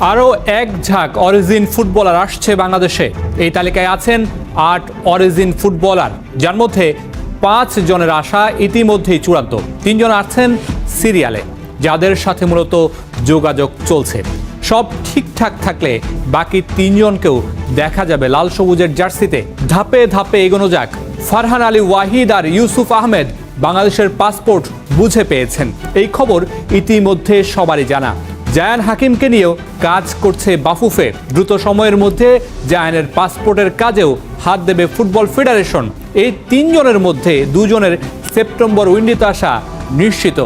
আরও এক ঝাঁক অরিজিন ফুটবলার আসছে বাংলাদেশে। এই তালিকায় আছেন ৮ অরিজিন ফুটবলার, যার মধ্যে ৫ জনের আশা ইতিমধ্যেই চূড়ান্ত। ৩ জন আছেন সিরিয়ালে, যাদের সাথে মূলত যোগাযোগ চলছে। সব ঠিকঠাক থাকলে বাকি ৩ জনকেও দেখা যাবে লাল সবুজের জার্সিতে। ধাপে ধাপে এগোনো যাক। ফারহান আলী ওয়াহিদ আর ইউসুফ আহমেদ বাংলাদেশের পাসপোর্ট বুঝে পেয়েছেন। এই খবর ইতিমধ্যে সবারই জানা। জায়ান হাকিমকে নিয়েও কাজ করছে বাফুফে। দ্রুত সময়ের মধ্যে জায়ানের পাসপোর্টের কাজেও হাত দেবে ফুটবল ফেডারেশন। এই ৩ জনের মধ্যে ২ জনের সেপ্টেম্বর উইন্ডোতে আসা নিশ্চিত।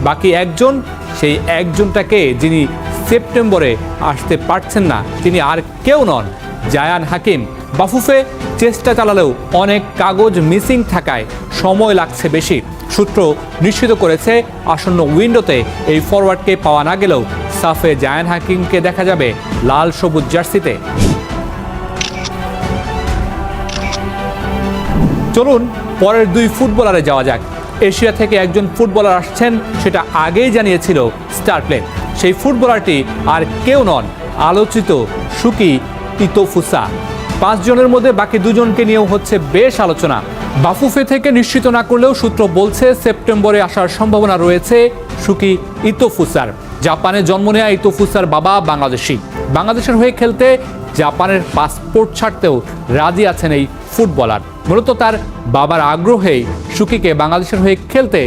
বাকি একজন, সেই একজনটাকে যিনি সেপ্টেম্বরে আসতে পারছেন না, তিনি আর কেউ নন, জায়ান হাকিম। বাফুফে চেষ্টা চালালেও অনেক কাগজ মিসিং থাকায় সময় লাগছে বেশি। সূত্র নিশ্চিত করেছে আসন্ন উইন্ডোতে এই ফরওয়ার্ডকে পাওয়া না গেলেও সাফে জায়ান হাকিমকে দেখা যাবে লাল সবুজ জার্সিতে। চলুন পরের 2 ফুটবলারে যাওয়া যাক। এশিয়া থেকে একজন ফুটবলার আসছেন, সেটা আগেই জানিয়েছিল স্টার প্লে। সেই ফুটবলারটি আর কেউ নন, আলোচিত সুকি ইতোফুসা। 5 জনের মধ্যে বাকি 2 জনকে নিয়েও হচ্ছে বেশ আলোচনা। বাফুফে থেকে নিশ্চিত না করলেও সূত্র বলছে সেপ্টেম্বরে আসার সম্ভাবনা রয়েছে সুকি ইতোফুসার। জাপানে জন্ম নেওয়া ইতোফুসার বাবা বাংলাদেশি। বাংলাদেশের হয়ে খেলতে জাপানের পাসপোর্ট ছাড়তেও রাজি আছেন এই ফুটবলার। মূলত তার বাবার আগ্রহেই সুকিকে বাংলাদেশের হয়ে খেলতে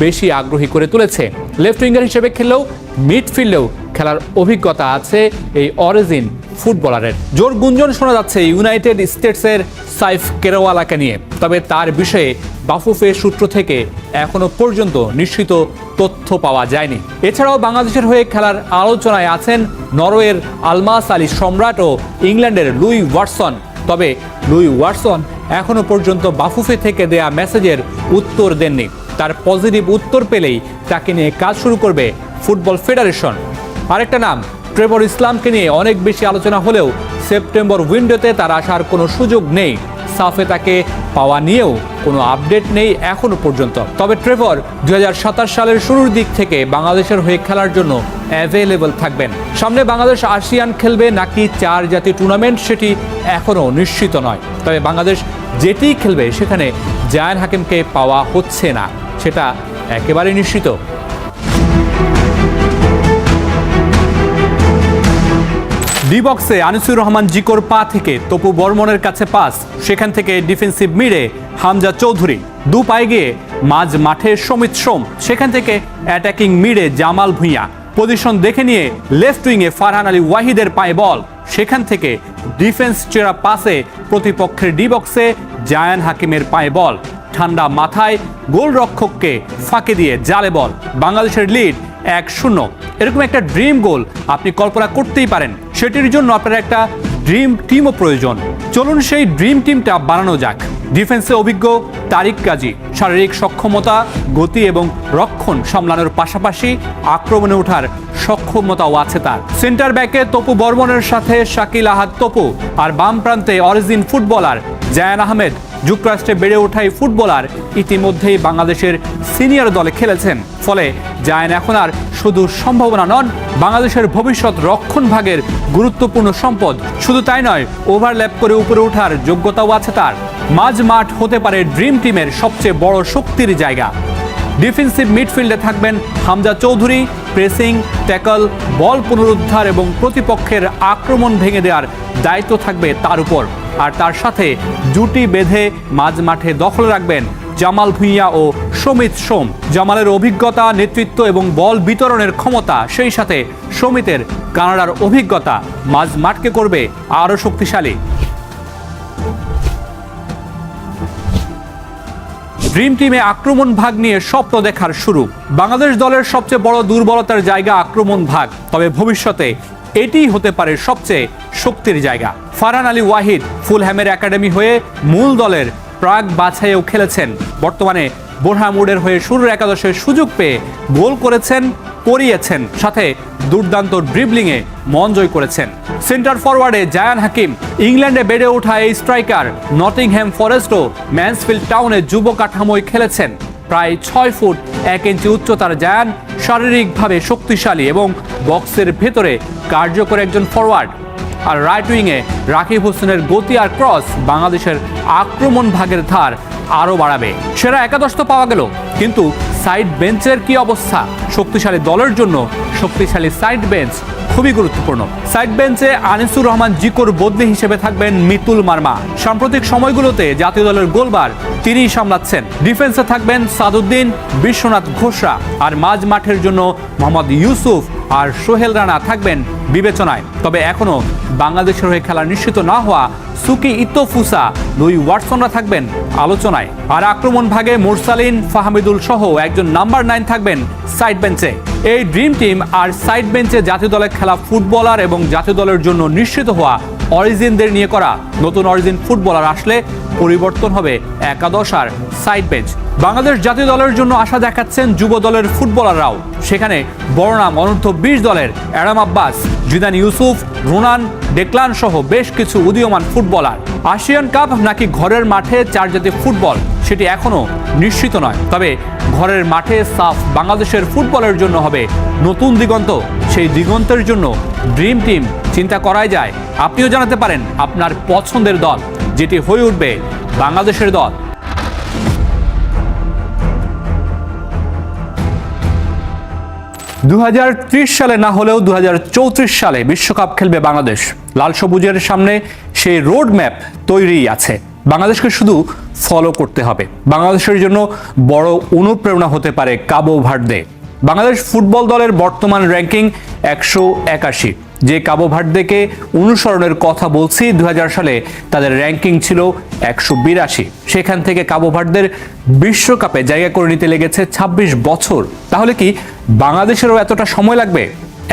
বেশি আগ্রহী করে তুলেছে। লেফট উইঙ্গার হিসেবে খেললেও মিডফিল্ডেও খেলার অভিজ্ঞতা আছে এই অরিজিন ফুটবলারের। জোর গুঞ্জন শোনা যাচ্ছে ইউনাইটেড স্টেটসের সাইফ কেরওয়ালাকে নিয়ে, তবে তার বিষয়ে বাফুফে সূত্র থেকে এখনো পর্যন্ত নিশ্চিত তথ্য পাওয়া যায়নি। এছাড়াও বাংলাদেশের হয়ে খেলার আলোচনায় আছেন নরওয়ের আলমাস আলী সম্রাট ও ইংল্যান্ডের লুই ওয়াটসন। তবে লুই ওয়াটসন এখনো পর্যন্ত বাফুফে থেকে দেয়া মেসেজের উত্তর দেননি। তার পজিটিভ উত্তর পেলেই তাকে নিয়ে কাজ শুরু করবে ফুটবল ফেডারেশন। আরেকটা নাম ট্রেভর ইসলামকে নিয়ে অনেক বেশি আলোচনা হলেও সেপ্টেম্বর উইন্ডোতে তার আসার কোনো সুযোগ নেই। সাফে তাকে পাওয়া নিয়েও কোনো আপডেট নেই এখনো পর্যন্ত। তবে ট্রেভর 2027 সালের শুরুর দিক থেকে বাংলাদেশের হয়ে খেলার জন্য অ্যাভেলেবল থাকবেন। সামনে বাংলাদেশ আসিয়ান খেলবে নাকি 4 জাতীয় টুর্নামেন্ট, সেটি এখনও নিশ্চিত নয়। তবে বাংলাদেশ যেটি খেলবে সেখানে জায়ান হাকিমকে পাওয়া হচ্ছে না, সেটা একেবারে নিশ্চিত। ডি বক্সে আনিসুর রহমান জিকোর পা থেকে তপু বর্মনের কাছে পাস, সেখান থেকে ডিফেন্সিভ মিডে হামজা চৌধুরী, 2 পায়ে গিয়ে মাঝ মাঠে সমিত সোম, সেখান থেকে অ্যাটাকিং মিডে জামাল ভুঁইয়া, পজিশন দেখে নিয়ে লেফট উইংয়ে ফারহান আলী ওয়াহিদের পায়ে বল, সেখান থেকে ডিফেন্স চেরা পাসে প্রতিপক্ষের ডি বক্সে জায়ান হাকিমের পায়ে বল, ঠান্ডা মাথায় গোলরক্ষককে ফাঁকে দিয়ে জালে বল। বাংলাদেশের লিড 1-0। এরকম একটা ড্রিম গোল আপনি কল্পনা করতেই পারেন। সেটির জন্য আপনার একটা ড্রিম টিমও প্রয়োজন। চলুন সেই ড্রিম টিমটা বানানো যাক। ডিফেন্সে অভিজ্ঞ তারিক কাজী, শারীরিক সক্ষমতা, গতি এবং রক্ষণ সামলানোর পাশাপাশি আক্রমণে ওঠার সক্ষমতাও আছে তার। সেন্টার ব্যাকে তপু বর্মনের সাথে শাকিল আহাদ তপু, আর বাম প্রান্তে অরিজিন ফুটবলার জায়ান আহমেদ। যুক্তরাষ্ট্রে বেড়ে ওঠা এই ফুটবলার ইতিমধ্যেই বাংলাদেশের সিনিয়র দলে খেলেছেন। ফলে জায়ান এখন আর শুধু সম্ভাবনা নন, বাংলাদেশের ভবিষ্যৎ রক্ষণ ভাগের গুরুত্বপূর্ণ সম্পদ। শুধু তাই নয়, ওভারল্যাপ করে উপরে ওঠার যোগ্যতাও আছে তার। মাঝ মাঠ হতে পারে ড্রিম টিমের সবচেয়ে বড় শক্তির জায়গা। ডিফেন্সিভ মিডফিল্ডে থাকবেন হামজা চৌধুরী, প্রেসিং, ট্যাকল, বল পুনরুদ্ধার এবং প্রতিপক্ষের আক্রমণ ভেঙে দেওয়ার দায়িত্ব থাকবে তার উপর। আর তার সাথে জুটি বেঁধে মাঝ মাঠে দখল রাখবেন জামাল ভুঁইয়া ও সমিত সোম। জামালের অভিজ্ঞতা, নেতৃত্ব এবং বল বিতরণের ক্ষমতা, সেই সাথে সমিতের কানাডার অভিজ্ঞতা মাঝ মাঠকে করবে আরও শক্তিশালী। ড্রিম টিমে আক্রমণ ভাগ নিয়ে স্বপ্ন দেখার শুরু। বাংলাদেশ দলের সবচেয়ে বড় দুর্বলতার জায়গা আক্রমণ ভাগ, তবে ভবিষ্যতে এটিই হতে পারে সবচেয়ে শক্তির জায়গা। ফারহান আলী ওয়াহিদ ফুলহ্যামের একাডেমি হয়ে মূল দলের প্রাক বাছাইয়েও খেলেছেন। বর্তমানে বোরহামউডের হয়ে শুরুর একাদশের সুযোগ পেয়ে গোল করেছেন, করিয়েছেন, সাথে দুর্দান্ত ড্রিবলিংয়ে মন জয় করেছেন। সেন্টার ফরওয়ার্ডে জায়ান হাকিম। ইংল্যান্ডে বেড়ে ওঠা এই স্ট্রাইকার নটিংহ্যাম ফরেস্ট ও ম্যানসফিল্ড টাউনে যুব কাঠামোয় খেলেছেন। প্রায় 6 ফুট 1 ইঞ্চি উচ্চতার জায়ান্ট, শারীরিকভাবে শক্তিশালী এবং বক্সের ভেতরে কার্যকর একজন ফরওয়ার্ড। আর রাইট উইংয়ে রাকিব হোসেনের গতি আর ক্রস বাংলাদেশের আক্রমণ ভাগের ধার আরও বাড়াবে। সেরা একাদশ তো পাওয়া গেল, কিন্তু সাইড বেঞ্চের কি অবস্থা? শক্তিশালী দলের জন্য শক্তিশালী সাইড বেঞ্চ খুবই গুরুত্বপূর্ণ। সাইড বেঞ্চে আনিসুর রহমান জিকোর বদলি হিসেবে থাকবেন মিতুল মার্মা। সাম্প্রতিক সময়গুলোতে জাতীয় দলের গোলবার তিনিই সামলাচ্ছেন। ডিফেন্সে থাকবেন সাদউদ্দিন, বিশ্বনাথ ঘোষরা, আর মাঝ মাঠের জন্য মোহাম্মদ ইউসুফ আর সোহেল রানা থাকবেন বিবেচনায়। তবে এখনও বাংলাদেশের হয়ে খেলা নিশ্চিত না হওয়া সুকি ইতোফুসা, লুই ওয়াটসনরা থাকবেন আলোচনায়। আর আক্রমণ ভাগে মুরসালিন, ফাহমিদুল সহ একজন নাম্বার 9 থাকবেন সাইড বেঞ্চে। এই ড্রিম টিম আর সাইড বেঞ্চে জাতীয় দলে খেলা ফুটবলার এবং জাতীয় দলের জন্য নিশ্চিত হওয়া অরিজিনদের নিয়ে করা। নতুন অরিজিন ফুটবলার আসলে পরিবর্তন হবে একাদশ আর সাইড বেঞ্চ। বাংলাদেশ জাতীয় দলের জন্য আশা দেখাচ্ছেন যুব দলের ফুটবলাররাও। সেখানে বড় নাম অনূর্ধ্ব-20 দলের Adam Abbas, Zidane Yusuf, Ronan, Declan সহ বেশ কিছু উদীয়মান ফুটবলার। আসিয়ান কাপ নাকি ঘরের মাঠে চারজাতি ফুটবল, সেটি এখনও নিশ্চিত নয়। তবে ঘরের মাঠে সাফ বাংলাদেশের ফুটবলের জন্য হবে নতুন দিগন্ত। সেই দিগন্তের জন্য ড্রিম টিম চিন্তা করাই যায়। আপনিও জানাতে পারেন আপনার পছন্দের দল, যেটি হয়ে উঠবে বাংলাদেশের দল। 2030 সালে না হলেও 2034 সালে বিশ্বকাপ খেলবে বাংলাদেশ। লাল সবুজের সামনে সেই রোড ম্যাপ তৈরিই আছে। বাংলাদেশকে শুধু ফলো করতে হবে। বাংলাদেশের জন্য বড় অনুপ্রেরণা হতে পারে কাবো ভার্দে। বাংলাদেশ ফুটবল দলের বর্তমান র্যাঙ্কিং 181। যে কাবো ভার্দেকে অনুসরণের কথা বলছি, 2000 সালে তাদের র্যাঙ্কিং ছিল 182। সেখান থেকে কাবো ভার্দের বিশ্বকাপে জায়গা করে নিতে লেগেছে 26 বছর। তাহলে কি বাংলাদেশেরও এতটা সময় লাগবে?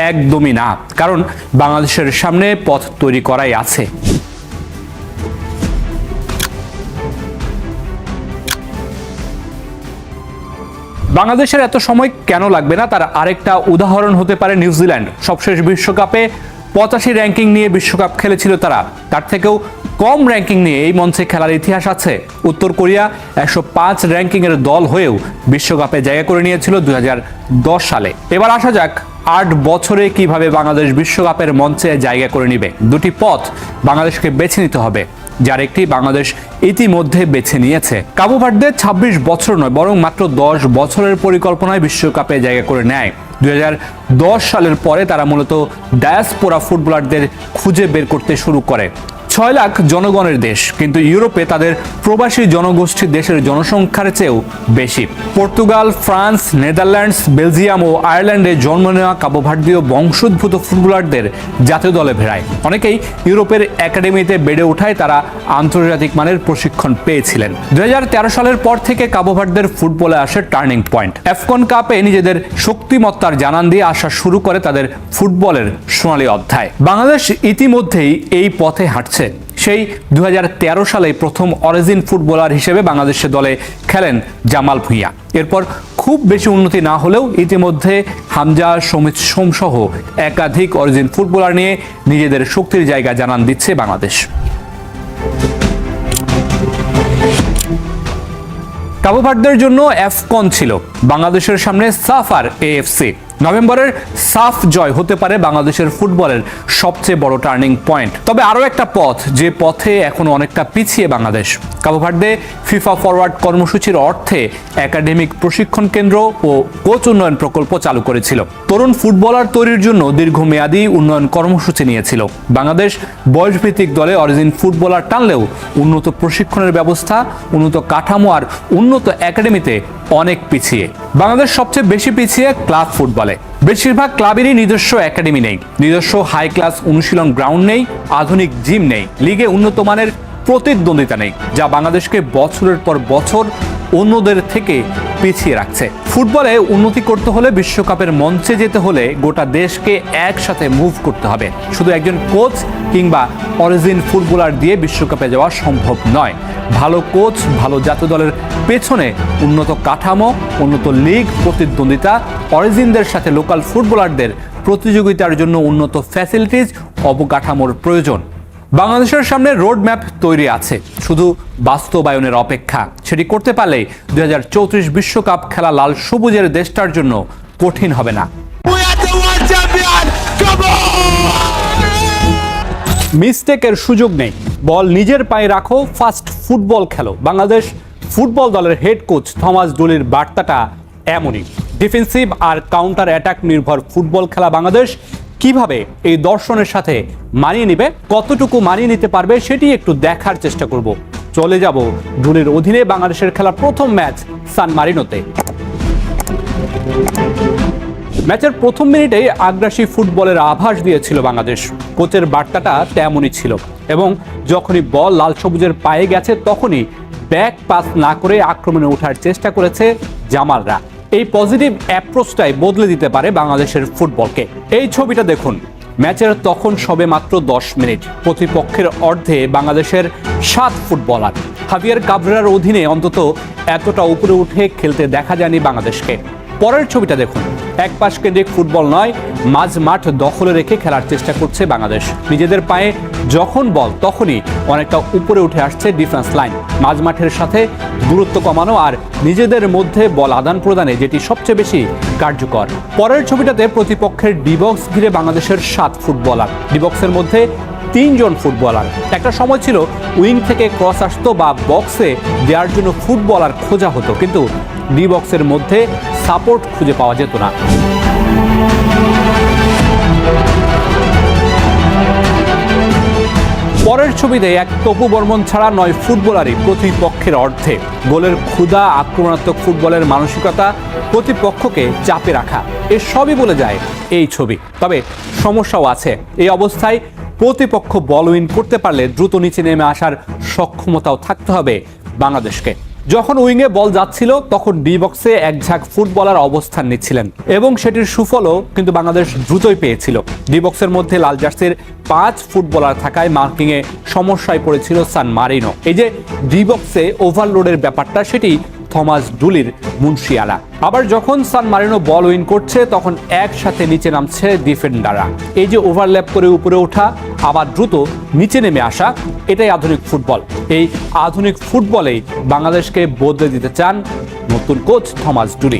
একদমই না, কারণ বাংলাদেশের সামনে পথ তৈরি করাই আছে। বাংলাদেশের এত সময় কেন লাগবে না তার আরেকটা উদাহরণ হতে পারে নিউজিল্যান্ড। সবশেষ বিশ্বকাপে 85 র্যাঙ্কিং নিয়ে বিশ্বকাপ খেলেছিল তারা। তার থেকেও কম র্যাঙ্কিং নিয়ে এই মঞ্চে খেলার ইতিহাস আছে। উত্তর কোরিয়া 105 র্যাঙ্কিংয়ের দল হয়েও বিশ্বকাপে জায়গা করে নিয়েছিল 2010 সালে। এবার আসা যাক 8 বছরে কিভাবে বাংলাদেশ বিশ্বকাপের মঞ্চে জায়গা করে নিবে। দুটি পথ বাংলাদেশকে বেছে নিতে হবে, যার একটি বাংলাদেশ ইতিমধ্যে বেছে নিয়েছে। কাবো ভার্দে 26 বছর নয়, বরং মাত্র 10 বছরের পরিকল্পনায় বিশ্বকাপে জায়গা করে নেয়। 2010 সালের পরে তারা মূলত ডায়াসপোরা ফুটবলারদের খুঁজে বের করতে শুরু করে। 6 লাখ জনগণের দেশ, কিন্তু ইউরোপে তাদের প্রবাসী জনগোষ্ঠী দেশের জনসংখ্যার চেয়েও বেশি। পর্তুগাল, ফ্রান্স, নেদারল্যান্ডস, বেলজিয়াম ও আয়ারল্যান্ডে জন্ম নেওয়া কাবো ভার্দীয় বংশোদ্ভূত ফুটবলারদের জাতীয় দলে ভেড়ায়। অনেকেই ইউরোপের একাডেমিতে বেড়ে ওঠায় তারা আন্তর্জাতিক মানের প্রশিক্ষণ পেয়েছিলেন। 2013 সালের পর থেকে কাবো ভার্দের ফুটবলে আসে টার্নিং পয়েন্ট। আফকন কাপে নিজেদের শক্তিমত্তার জানান দিয়ে আসা শুরু করে তাদের ফুটবলের সোনালী অধ্যায়। বাংলাদেশ ইতিমধ্যেই এই পথে হাঁটছে। সেই 2013 সালে প্রথম অরিজিন ফুটবলার হিসেবে বাংলাদেশের দলে খেলেন জামাল ভুঁইয়া। এরপর খুব বেশি উন্নতি না হলেও ইতিমধ্যে হামজা, সমিত সোম সহ একাধিক অরিজিন ফুটবলার নিয়ে নিজেদের শক্তির জায়গা জানান দিচ্ছে বাংলাদেশ। কাবো ভার্দের জন্য আফকন ছিল, বাংলাদেশের সামনে সাফ আর এএফসি। নভেম্বরের সাফ জয় হতে পারে বাংলাদেশের ফুটবলের সবচেয়ে বড় টার্নিং পয়েন্ট। তবে আরও একটা পথ, যে পথে এখনো অনেকটা পিছিয়ে বাংলাদেশ। কাবো ভার্দে ফিফা ফরওয়ার্ড কর্মসূচির অর্থে একাডেমিক প্রশিক্ষণ কেন্দ্র ও কোচ উন্নয়ন প্রকল্প চালু করেছিল। তরুণ ফুটবলার তৈরির জন্য দীর্ঘমেয়াদী উন্নয়ন কর্মসূচি নিয়েছিল। বাংলাদেশ বয়সভিত্তিক দলে অরিজিন ফুটবলার টানলেও উন্নত প্রশিক্ষণের ব্যবস্থা, উন্নত কাঠামো আর উন্নত একাডেমিতে অনেক পিছিয়ে। বাংলাদেশ সবচেয়ে বেশি পিছিয়ে ক্লাব ফুটবলে। বেশিরভাগ ক্লাবেরই নিজস্ব একাডেমি নেই, নিজস্ব হাই ক্লাস অনুশীলন গ্রাউন্ড নেই, আধুনিক জিম নেই, লিগে উন্নত মানের প্রতিদ্বন্দ্বিতা নেই, যা বাংলাদেশকে বছরের পর বছর অন্যদের থেকে পিছিয়ে রাখছে। ফুটবলে উন্নতি করতে হলে, বিশ্বকাপের মঞ্চে যেতে হলে গোটা দেশকে একসাথে মুভ করতে হবে। শুধু একজন কোচ কিংবা অরিজিন ফুটবলার দিয়ে বিশ্বকাপে যাওয়া সম্ভব নয়। ভালো কোচ, ভালো জাতীয় দলের পেছনে উন্নত কাঠামো, উন্নত লিগ, প্রতিদ্বন্দ্বিতা, অরিজিনদের সাথে লোকাল ফুটবলারদের প্রতিযোগিতার জন্য উন্নত ফ্যাসিলিটিস, অবকাঠামোর প্রয়োজন। বাংলাদেশের সামনে রোড ম্যাপ তৈরি আছে, শুধু বাস্তবায়নের অপেক্ষা। সেটি করতে পারলে 2034 বিশ্বকাপ খেলা লাল সবুজের দেশটার জন্য কঠিন হবে না। মিস্টেকের সুযোগ নেই, বল নিজের পায়ে রাখো, ফাস্ট ফুটবল খেলো। বাংলাদেশ ফুটবল দলের হেড কোচ থমাস ডুলির বার্তাটা এমনই। ডিফেন্সিভ আর কাউন্টার অ্যাটাক নির্ভর ফুটবল খেলা বাংলাদেশ কিভাবে এই দর্শনের সাথে মানিয়ে নেবে, কতটুকু মানিয়ে নিতে পারবে সেটি একটু দেখার চেষ্টা করব। চলে যাব ডুলির অধীনে বাংলাদেশের খেলা প্রথম ম্যাচ সান মারিনোতে। ম্যাচের প্রথম মিনিটেই আগ্রাসী ফুটবলের আভাস দিয়েছিল বাংলাদেশ। কোচের বার্তাটা তেমনই ছিল এবং যখনই বল লাল সবুজের পায়ে গেছে তখনই ব্যাক পাস না করে আক্রমণে ওঠার চেষ্টা করেছে জামালরা। এই পজিটিভ অ্যাপ্রোচটাই বদলে দিতে পারে বাংলাদেশের ফুটবলকে। এই ছবিটা দেখুন, ম্যাচের তখন সবে মাত্র 10 মিনিট। প্রতিপক্ষের অর্ধে বাংলাদেশের 7 ফুটবলার। হাভিয়ার কাবরেরার অধীনে অন্তত এতটা উপরে উঠে খেলতে দেখা যায়নি বাংলাদেশকে। পরের ছবিটা দেখুন, এক পাশ কেন্দ্রিক ফুটবল নয়, মাঝ মাঠ দখলে রেখে খেলার চেষ্টা করছে বাংলাদেশ। নিজেদের পায়ে যখন বল তখনই অনেকটা উপরে উঠে আসছে ডিফেন্স লাইন। মাঝ মাঠের সাথে দূরত্ব কমানো আর নিজেদের মধ্যে বল আদান প্রদানে যেটি সবচেয়ে বেশি কার্যকর। পরের ছবিটাতে প্রতিপক্ষের ডিবক্স ঘিরে বাংলাদেশের 7 ফুটবলার, ডিবক্সের মধ্যে 3 জন ফুটবলার। একটা সময় ছিল উইং থেকে ক্রস আসতো বা বক্সে দেওয়ার জন্য ফুটবলার খোঁজা হতো, কিন্তু ডি বক্সের মধ্যে সাপোর্ট খুঁজে পাওয়া যেত না। পরের ছবিতে এক তপু বর্মন ছাড়া 9 ফুটবলারই প্রতিপক্ষের অর্ধে। গোলের ক্ষুধা, আক্রমণাত্মক ফুটবলের মানসিকতা, প্রতিপক্ষকে চাপে রাখা, এ সবই বলে যায় এই ছবি। তবে সমস্যাও আছে। এই অবস্থায় প্রতিপক্ষ বল উইন করতে পারলে দ্রুত নিচে নেমে আসার সক্ষমতাও থাকতে হবে বাংলাদেশকে। যখন উইংয়ে বল যাচ্ছিল তখন ডি বক্সে এক ঝাঁক ফুটবলার অবস্থান নিচ্ছিলেন এবং সেটির সুফলও কিন্তু বাংলাদেশ দ্রুতই পেয়েছিল। ডি বক্সের মধ্যে লাল জার্সির 5 ফুটবলার থাকায় মার্কিংয়ে সমস্যায় পড়েছিল সান মারিনো। এই যে ডি বক্সে ওভারলোডের ব্যাপারটা, সেটি থমাস ডুলির মুন্সিয়ালা। আবার যখন সান মারিনো বল উইন করছে তখন একসাথে নিচে নামছে ডিফেন্ডাররা। এই যে ওভারল্যাপ করে উপরে ওঠা আবার দ্রুত নিচে নেমে আসা, এটাই আধুনিক ফুটবল। এই আধুনিক ফুটবলেই বাংলাদেশকে বদলে দিতে চান নতুন কোচ থমাস ডুলি।